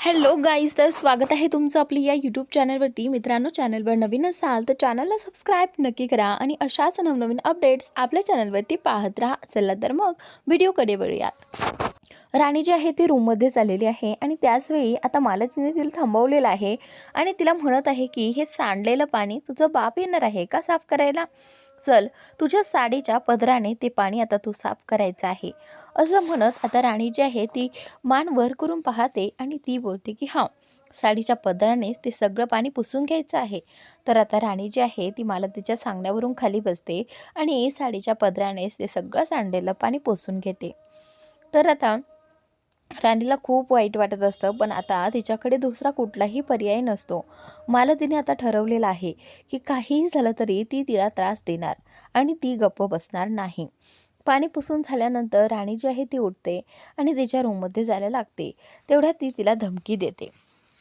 Hello guys, तर स्वागत आहे तुमचं आपली या यूट्यूब चॅनलवरती. मित्रांनो, चॅनलवर नवीन असाल तर चॅनलला सबस्क्राईब नक्की करा आणि अशाच नवनवीन अपडेट्स आपल्या चॅनलवरती पाहत राहा. चला तर मग व्हिडिओकडे वळूयात. राणी जी आहे ती रूममध्ये आलेली आहे आणि त्याचवेळी आता मालकीने तिला थांबवलेलं आहे आणि तिला म्हणत आहे की हे सांडलेलं पाणी तुझं बाप येणार आहे का साफ करायला. चल, तुझ्या साडीच्या पदराने ते पाणी आता तू साफ करायचं आहे, असं म्हणत आता राणी जी आहे ती मान वर करून पाहते आणि ती बोलते की हां, साडीच्या पदरानेच ते सगळं पाणी पुसून घ्यायचं आहे. तर आता राणी जी आहे ती मालतीच्या सांगण्यावरून खाली बसते आणि साडीच्या पदरानेच ते सगळं सांडलेलं पाणी पुसून घेते. तर आता राणीला खूप वाईट वाटत असतं, पण आता तिच्याकडे दुसरा कुठलाही पर्याय नसतो. मालतीने आता ठरवलेलं आहे की काहीही झालं तरी ती तिला त्रास देणार आणि ती गप्प बसणार नाही. पाणी पुसून झाल्यानंतर राणी जी आहे ती उठते आणि तिच्या रूममध्ये जायला लागते. तेवढ्यात ती तिला धमकी देते,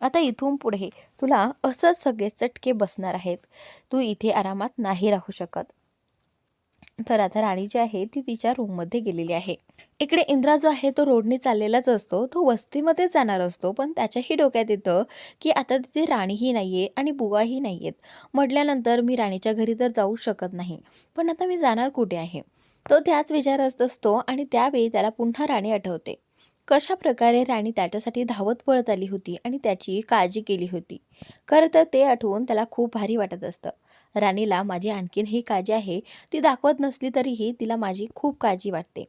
आता इथून पुढे तुला असंच सगळे चटके बसणार आहेत, तू इथे आरामात नाही राहू शकत. तर आता राणी जी आहे ती तिच्या रूममध्ये गेलेली आहे. इकडे इंद्रा जो आहे तो रोडने चाललेलाच असतो, तो वस्तीमध्ये जाणार असतो, पण त्याच्याही डोक्यात येतं की आता तिथे राणीही नाहीये आणि बुवाही नाहीयेत. म्हटल्यानंतर मी राणीच्या घरी तर जाऊ शकत नाही, पण आता मी जाणार कुठे आहे. तो त्याच विचारात असतो आणि त्यावेळी त्याला पुन्हा राणी आठवते. कशा प्रकारे राणी त्याच्यासाठी धावत पळत आली होती आणि त्याची काळजी केली होती. खरं तर ते आठवून त्याला खूप भारी वाटत असतं. राणीला माझी आणखीनही काळजी आहे, ती दाखवत नसली तरीही तिला माझी खूप काळजी वाटते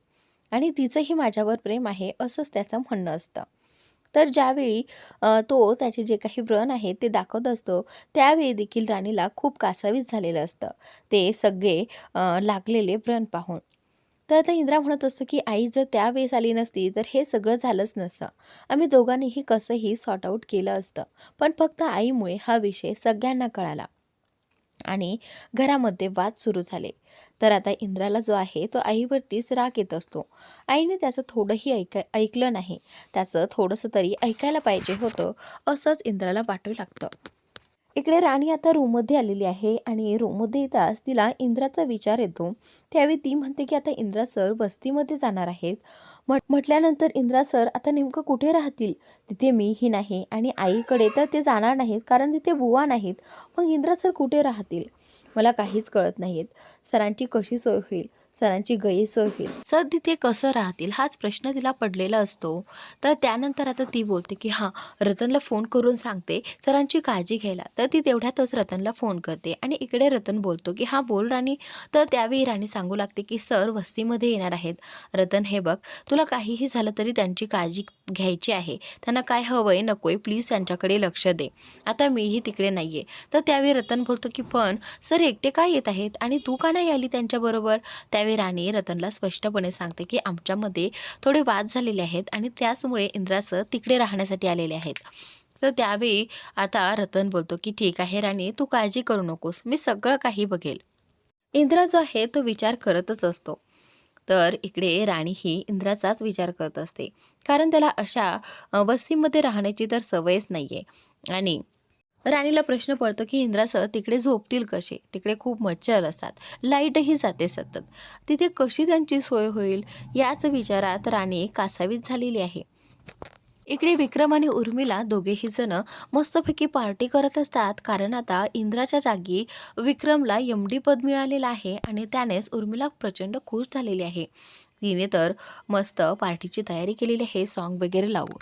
आणि तिचंही माझ्यावर प्रेम आहे, असंच त्याचं म्हणणं असतं. तर ज्यावेळी तो त्याचे जे काही व्रण आहे ते दाखवत असतो, त्यावेळी देखील राणीला खूप कासावीस झालेलं असतं ते सगळे लागलेले व्रण पाहून. तर आता इंद्रा म्हणत असतो की आई जर त्यावेळेस आली नसती तर हे सगळं झालंच नसतं, आम्ही दोघांनीही कसंही सॉर्ट आऊट केलं असतं, पण फक्त आईमुळे हा विषय सगळ्यांना कळाला आणि घरामध्ये वाद सुरू झाले. तर आता इंद्राला जो आहे तो आईवरतीच राग येत असतो. आईने त्याचं थोडंही ऐकलं नाही, त्याचं थोडंसं तरी ऐकायला पाहिजे होतं, असंच इंद्राला वाटू लागतं. इकडे राणी आता रूममध्ये आलेली आहे आणि रूममध्ये येताच तिला इंद्राचा विचार येतो. त्यावेळी ती म्हणते की आता इंद्रा सर वस्तीमध्ये जाणार आहेत. म्हटल्यानंतर इंद्रा सर आता नेमकं कुठे राहतील, तिथे मीही नाही आणि आईकडे तर ते जाणार नाहीत कारण तिथे बुवा नाहीत. मग इंद्रा सर कुठे राहतील, मला काहीच कळत नाहीत. सरांची कशी सोय होईल, सरांची गैरसोय होईल, सर तिथे कसं राहतील, हाच प्रश्न तिला पडलेला असतो. तर त्यानंतर आता ती बोलते की हां, रतनला फोन करून सांगते सरांची काळजी घ्यायला. तर ती तेवढ्यातच रतनला फोन करते आणि इकडे रतन बोलतो की हां बोल राणी. तर त्यावेळी राणी सांगू लागते की सर वस्तीमध्ये येणार आहेत. रतन हे बघ, तुला काहीही झालं तरी त्यांची काळजी घ्यायची आहे, त्यांना काय हवंय नकोय प्लीज त्यांच्याकडे लक्ष दे, आता मीही तिकडे नाहीये. तर त्यावेळी रतन बोलतो की पण सर एकटे काय येत आहेत आणि तू का नाही आली त्यांच्याबरोबर. त्यावेळी राणी रतनला स्पष्टपणे सांगते की आमच्यामध्ये थोडे वाद झालेले आहेत आणि त्याचमुळे इंद्रा सर तिकडे राहण्यासाठी आलेले आहेत. तर त्यावेळी आता रतन बोलतो की ठीक आहे राणी, तू काळजी करू नकोस, मी सगळं काही बघेल. इंद्रा जो आहे तो विचार करतच असतो. तर इकडे राणी ही इंद्राचाच विचार करत असते, कारण त्याला अशा वस्तीमध्ये राहण्याची तर सवयच नाहीये. आणि राणीला प्रश्न पडतो की इंद्रा सर तिकडे झोपतील कसे, तिकडे खूप मच्छर असतात, लाईटही जाते सतत, तिथे कशी त्यांची सोय होईल, याच विचारात राणी कासावीस झालेली आहे. इकडे विक्रम आणि उर्मिला दोघेही जण मस्तपैकी पार्टी करत असतात, कारण आता इंद्राच्या जागी विक्रमला एमडी पद मिळालेलं आहे आणि त्यानेच उर्मिला प्रचंड खुश झालेली आहे. तिने तर मस्त पार्टीची तयारी केलेली आहे सॉन्ग वगैरे लावून.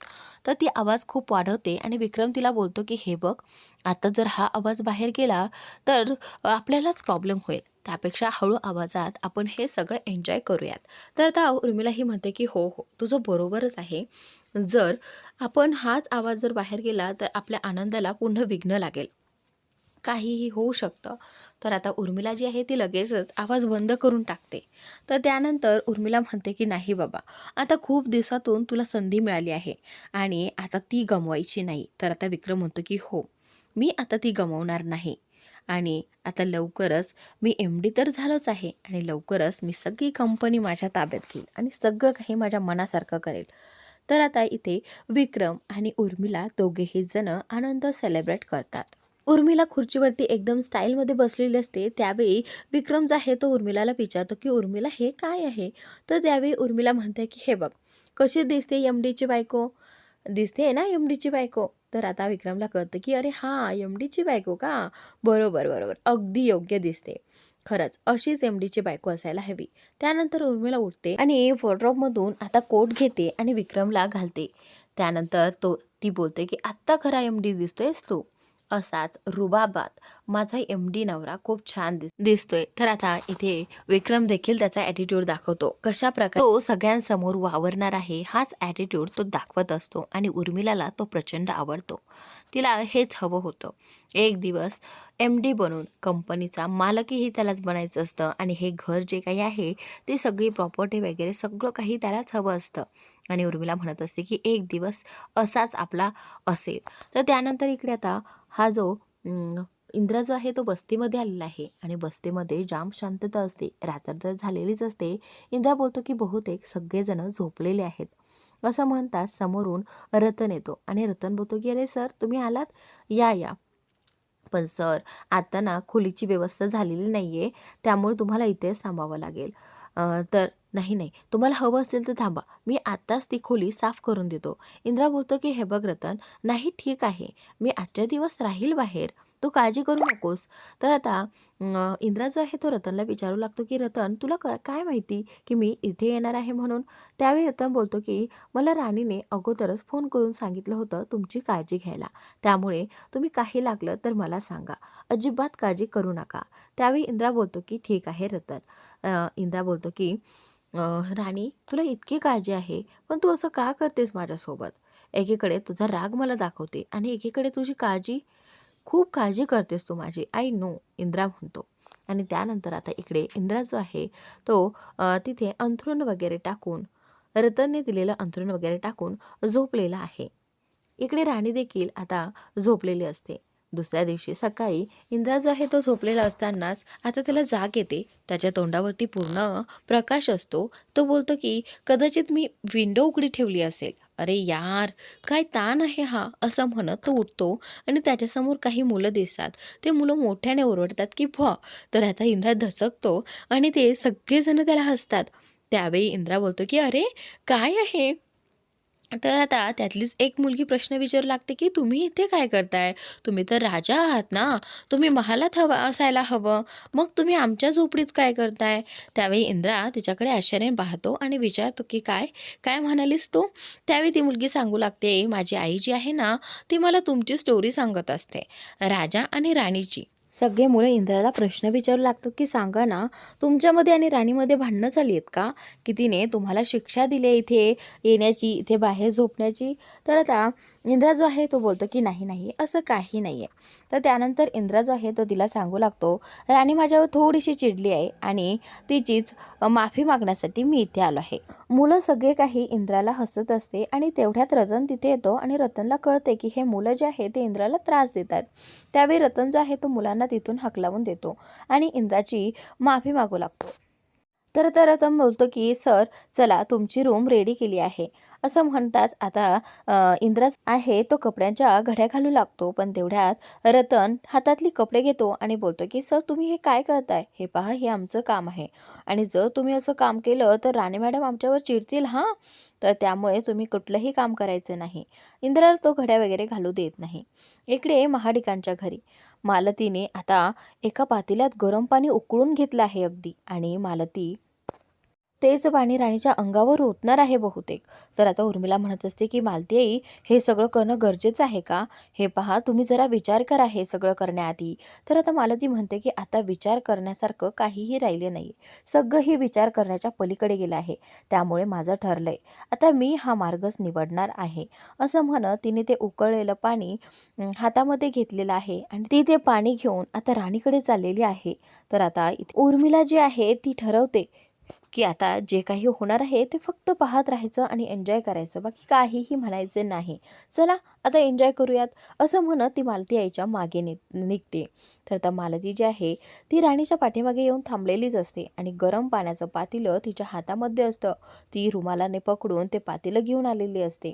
तर ती आवाज खूप वाढवते आणि विक्रम तिला बोलतो की हे बघ, आता जर हा आवाज बाहेर गेला तर आपल्यालाच प्रॉब्लेम होईल, त्यापेक्षा हळू आवाजात आपण हे सगळं एन्जॉय करूयात. तर आता उर्मिलाही म्हणते की हो हो, तुझं बरोबरच आहे, जर आपण हाच आवाज जर बाहेर गेला तर आपल्या आनंदाला पुन्हा विघ्न लागेल, काहीही होऊ शकतं. तर आता उर्मिला जी आहे ती लगेचच आवाज बंद करून टाकते. तर त्यानंतर उर्मिला म्हणते की नाही बाबा, आता खूप दिवसातून तुला संधी मिळाली आहे आणि आता ती गमवायची नाही. तर आता विक्रम म्हणतो की हो, मी आता ती गमवणार नाही आणि आता लवकरच मी MD तर झालोच आहे आणि लवकरच मी सगळी कंपनी माझ्या ताब्यात घेईल आणि सगळं काही माझ्या मनासारखं करेल. तर आता इथे विक्रम आणि उर्मिला दोघेही जण आनंद सेलिब्रेट करतात. उर्मिला खुर्चीवरती एकदम स्टाईलमध्ये बसलेली असते. त्यावेळी विक्रम जो आहे तो उर्मिलाला विचारतो की उर्मिला हे काय आहे. तर त्यावेळी उर्मिला म्हणते की हे बघ, कशी दिसते MDची बायको. दिसते ना एम-डीची बायको. तर आता विक्रमला कळतं, की अरे हां, एम-डीची बायको का? बरोबर, बरोबर. अगदी योग्य दिसते. खरंच अशीच एम-डीची बायको असायला हवी. त्यानंतर उर्मिला उठते आणि वॉर्डरोबमधून आता कोट घेते आणि विक्रमला घालते. त्यानंतर ती बोलते, की "आत्ता खरा एम-डी दिसतोयस तू." असाच रुबाबात माझा एम-डी नवरा खूप छान दिसतोय. तर आता इथे विक्रम देखील त्याचा ॲटिट्यूड दाखवतो. कशाप्रकारे तो सगळ्यांसमोर वावरणार आहे, हाच ॲटिट्यूड तो दाखवत असतो आणि उर्मिलाला तो प्रचंड आवडतो. तिला हेच हवं होतं. एक दिवस एम-डी बनून कंपनीचा मालकही त्यालाच बनायचं असतं आणि हे घर जे काही आहे, ते सगळी प्रॉपर्टी वगैरे सगळं काही त्यालाच हवं असतं. आणि उर्मिला म्हणत असते, की एक दिवस असाच आपला असेल. तर त्यानंतर इकडे आता हा जो इंद्र जो आहे तो बस्तीमध्ये आलेला आहे आणि बस्तीमध्ये जाम शांतता असते. रात्र तर झालेलीच असते. इंद्रा बोलतो, की बहुतेक सगळेजण झोपलेले आहेत. असं म्हणताच समोरून रतन येतो आणि रतन बोलतो, की "अरे सर, तुम्ही आलात? या, या." पण सर, आता ना खोलीची व्यवस्था झालेली नाहीये, त्यामुळे तुम्हाला इथेच थांबावं लागेल. तर नाही, नाही, तुम्हाला हवं असेल तर थांबा. मी आत्ताच ती खोली साफ करून देतो. इंद्रा बोलतो, की "हे बघ रतन, नाही ठीक आहे. मी आजच्या दिवस राहील बाहेर. तू काळजी करू नकोस." तर आता इंद्रा जो आहे तो रतनला विचारू लागतो, की "रतन, तुला काय माहिती की मी इथे येणार आहे म्हणून?" त्यावेळी रतन बोलतो, की "मला राणीने अगोदरच फोन करून सांगितलं होतं तुमची काळजी घ्यायला. त्यामुळे तुम्ही काही लागलं तर मला सांगा. अजिबात काळजी करू नका." त्यावेळी इंद्रा बोलतो, की "ठीक आहे रतन." इंद्रा बोलतो, की "राणी, तुला इतकी काळजी आहे, पण तू असं का करतेस माझ्यासोबत? एकीकडे तुझा राग मला दाखवते आणि एकीकडे तुझी काळजी, खूप काळजी करतेस तू माझी. I know." इंद्रा म्हणतो. आणि त्यानंतर आता इकडे इंद्रा जो आहे तो तिथे अंथरूण वगैरे टाकून, रतनने दिलेलं अंथरूण वगैरे टाकून झोपलेला आहे. इकडे राणी देखील आता झोपलेली असते. दुसऱ्या दिवशी सकाळी इंद्रा जो आहे तो झोपलेला असतानाच आता त्याला जाग येते. त्याच्या तोंडावरती पूर्ण प्रकाश असतो. तो बोलतो, की कदाचित मी विंडो उघडी ठेवली असेल. अरे यार, काय ताण आहे हा, असं म्हणत तो उठतो आणि त्याच्यासमोर काही मुलं दिसतात. ते मुलं मोठ्याने ओरडतात, की "भॉ!" तर आता इंद्रा धसकतो आणि ते सगळेजण त्याला हसतात. त्यावेळी इंद्रा बोलतो, की "अरे, काय आहे?" तर आता त्यातलीच एक मुलगी प्रश्न विचारू लागते, की "तुम्ही इथे काय करताय? तुम्ही तर राजा आहात ना? तुम्ही महालात असायला हवं. मग तुम्ही आमच्या झोपडीत काय करताय?" त्यावेळी इंद्रा तिच्याकडे आश्चर्याने पाहतो आणि विचारतो, की "काय? काय म्हणालीस तू?" त्यावेळी ती मुलगी सांगू लागते, "माझी आई जी आहे ना, ती मला तुमची स्टोरी सांगत असते, राजा आणि राणीची." सगळे मुलं इंद्राला प्रश्न विचारू लागतात, की "सांगा ना, तुमच्यामध्ये आणि राणीमध्ये भांडणं झाली आहेत का? की तिने तुम्हाला शिक्षा दिली आहे इथे येण्याची, इथे बाहेर झोपण्याची?" तर आता इंद्रा जो आहे तो बोलतो, की "नाही, नाही, असं काही नाही आहे." तर त्यानंतर इंद्रा जो आहे तो तिला सांगू लागतो, "राणी माझ्यावर थोडीशी चिडली आहे आणि तिचीच माफी मागण्यासाठी मी इथे आलो आहे." मुलं सगळे काही इंद्राला हसत असते आणि तेवढ्यात रतन तिथे येतो आणि रतनला कळते, की हे मुलं जे आहे ते इंद्राला त्रास देतात. त्यावेळी रतन जो आहे तो मुलांना तिथून हाकलावून देतो आणि इंद्राची माफी मागू लागतो. तर आता रतन बोलतो, की "सर, चला तुमची रूम रेडी केली आहे." असं म्हणताच आता इंद्रा आहे तो कपड्यांच्या घड्या घालू लागतो. पण तेवढ्यात रतन हातातली कपडे घेतो आणि बोलतो, की "सर, तुम्ही हे काय करताय? हे पहा, हे आमचं काम आहे आणि जर तुम्ही असं काम केलं तर राणी मॅडम आमच्यावर चिडतील हां. तर त्यामुळे तुम्ही कुठलंही काम करायचं नाही." इंद्राला तो घड्या वगैरे घालू देत नाही. इकडे महाडिकांच्या घरी मालतीने आता एका पातेल्यात गरम पाणी उकळून घेतलं आहे अगदी आणि मालती तेच पाणी राणीच्या अंगावर ओतणार आहे बहुतेक. तर आता उर्मिला म्हणत असते, की "मालती आई, हे सगळं करणं गरजेचं आहे का? हे पहा, तुम्ही जरा विचार करा हे सगळं करण्याआधी." तर आता मालती म्हणते, की "आता विचार करण्यासारखं काहीही राहिलं नाही. सगळंही विचार करण्याच्या पलीकडे गेलं आहे. त्यामुळे माझं ठरलंय. आता मी हा मार्गच निवडणार आहे." असं म्हणत तिने ते उकळलेलं पाणी हातामध्ये घेतलेलं आहे आणि ती ते पाणी घेऊन आता राणीकडे चाललेली आहे. तर आता उर्मिला जी आहे ती ठरवते, की आता जे काही होणार आहे ते फक्त पाहत राहायचं आणि एन्जॉय करायचं, बाकी काहीही म्हणायचे नाही. चला आता एन्जॉय करूयात, असं म्हणत ती मालती आईच्या मागे निघते. तर आता मालती जी आहे ती राणीच्या पाठीमागे येऊन थांबलेलीच असते आणि गरम पाण्याचं पातेलं तिच्या हातामध्ये असतं. ती रुमालाने पकडून ते पातेलं घेऊन आलेली असते.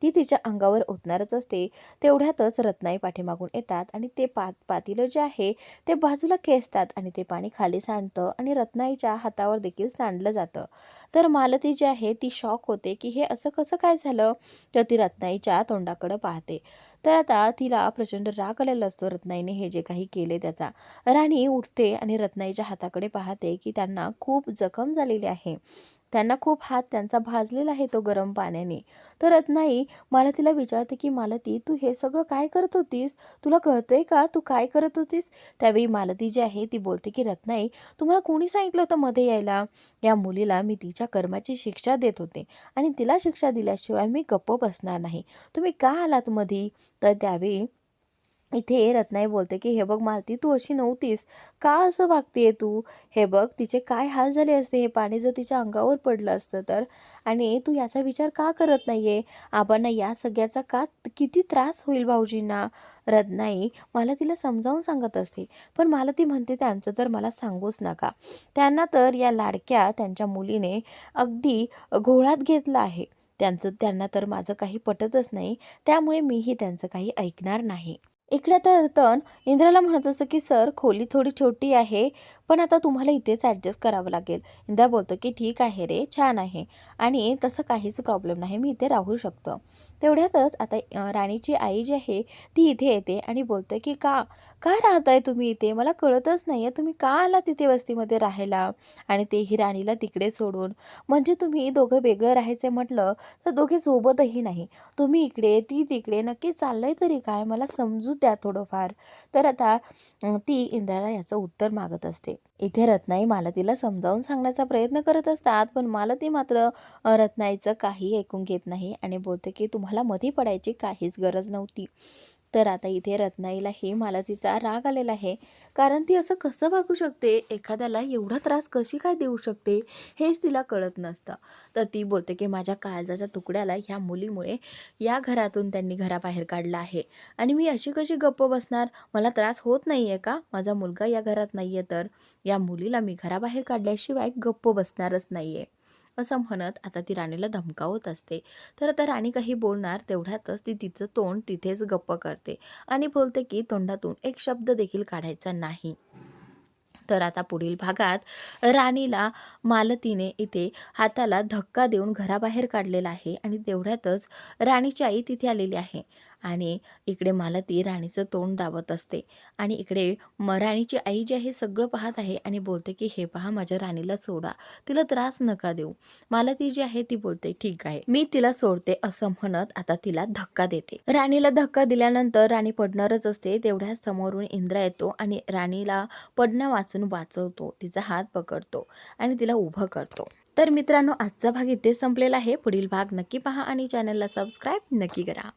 ती तिच्या अंगावर ओतणारच असते. तेवढ्यातच रत्नाई पाठीमागून येतात आणि ते पातेलं जे आहे ते बाजूला खेचतात आणि ते पाणी खाली सांडतं आणि रत्नाईच्या हातावर देखील सांडलं जातं. तर मालती जी आहे ती शॉक होते की हे असं कसं काय झालं. तर ती रत्नाईच्या तोंडाकडे पाहते. तर आता तिला प्रचंड राग आलेला असतो रत्नाईने हे जे काही केले त्याचा. राणी उठते आणि रत्नाईच्या हाताकडे पाहते की त्यांना खूप जखम झालेली आहे. त्यांना खूप हात त्यांचा भाजलेला आहे तो गरम पाण्याने. तर रत्नाई मालतीला विचारते की मालती, तू हे सगळं काय करत होतीस? तुला कळतंय का तू काय करत होतीस? त्यावेळी मालती जी आहे ती बोलते की रत्नाई, तुम्हाला कोणी सांगितलं होतं मध्ये यायला? या मुलीला मी तिच्या कर्माची शिक्षा देत होते आणि तिला शिक्षा दिल्याशिवाय मी गप्प बसणार नाही. तुम्ही का आलात मधी? तर त्यावेळी इथे रत्नाई बोलते की हे बघ मालती, तू अशी नव्हतीस. का असं वागतेय तू? हे बघ तिचे काय हाल झाले असते हे पाणी जर तिच्या अंगावर पडलं असतं तर. आणि तू याचा विचार का करत नाहीये? आबांना या सगळ्याचा का किती त्रास होईल भाऊजींना? रत्नाई मला तिला समजावून सांगत असते. पण मला ती म्हणते त्यांचं तर मला सांगूच नका. त्यांना तर या लाडक्या त्यांच्या मुलीने अगदी घोळात घेतलं आहे. त्यांना तर माझं काही पटतच नाही. त्यामुळे मीही त्यांचं काही ऐकणार नाही. इकडे तर रतन इंद्राला म्हणत असतं की सर खोली थोडी छोटी आहे, पण आता तुम्हाला इथेच ॲडजस्ट करावं लागेल. इंद्रा बोलतो की ठीक आहे रे, छान आहे आणि तसं काहीच प्रॉब्लेम नाही, मी इथे राहू शकतो. तेवढ्यातच आता राणीची आई जी आहे ती इथे येते आणि बोलते की का का राहताय तुम्ही इथे? मला कळतच नाही आहे, तुम्ही का आला तिथे वस्तीमध्ये राहायला आणि तेही राणीला तिकडे सोडून? म्हणजे तुम्ही दोघं वेगळं राहायचं म्हटलं तर दोघे सोबतही नाही. तुम्ही इकडे ती तिकडे, नक्की चाललंय तरी काय? मला समजू द्या थोडंफार. तर आता ती इंद्राला याचं उत्तर मागत असते. इथे रत्नाई मालतीला समजावून सांगण्याचा प्रयत्न करत असतात, पण मालती मात्र रत्नाईचं काही ऐकून घेत नाही आणि बोलते की तुम्हाला मध्ये पडायची काहीच गरज नव्हती. तर आता इथे रत्नाईलाही मालतीचा राग आलेला आहे. कारण ती असं कसं वागू शकते? एखाद्याला एवढा त्रास कशी काय देऊ शकते? हेच तिला कळत नसतं. तर ती बोलते की माझ्या काळजाच्या तुकड्याला ह्या मुलीमुळे या घरातून त्यांनी घराबाहेर काढलं आहे आणि मी अशी कशी गप्प बसणार? मला त्रास होत नाहीये का? माझा मुलगा या घरात नाहीये तर? या मुलीला मी घराबाहेर काढल्याशिवाय गप्प बसणारच नाहीये. असं म्हणत आता ती राणीला धमकावत असते. तर आता राणी काही बोलणार तेवढ्यातच ती तिचं तोंड तिथेच गप्प करते आणि बोलते की तोंडातून एक शब्द देखील काढायचा नाही. तर आता पुढील भागात राणीला मालतीने इथे हाताला धक्का देऊन घराबाहेर काढलेला आहे आणि तेवढ्यातच राणीची आई तिथे आलेली आहे आणि इकडे मालती राणीचं तोंड दाबत असते आणि इकडे राणीची आई जी आहे सगळं पाहत आहे आणि बोलते की हे पहा माझ्या राणीला सोडा, तिला त्रास नका देऊ. मालती जी आहे ती बोलते ठीक आहे मी तिला सोडते असं म्हणत आता तिला धक्का देते. राणीला धक्का दिल्यानंतर राणी पडणारच असते. तेवढ्याच समोरून इंद्रा येतो आणि राणीला पडण्या वाचून वाचवतो, तिचा हात पकडतो आणि तिला उभं करतो. तर मित्रांनो आजचा भाग इथे संपलेला आहे. पुढील भाग नक्की पहा आणि चॅनलला सबस्क्राईब नक्की करा.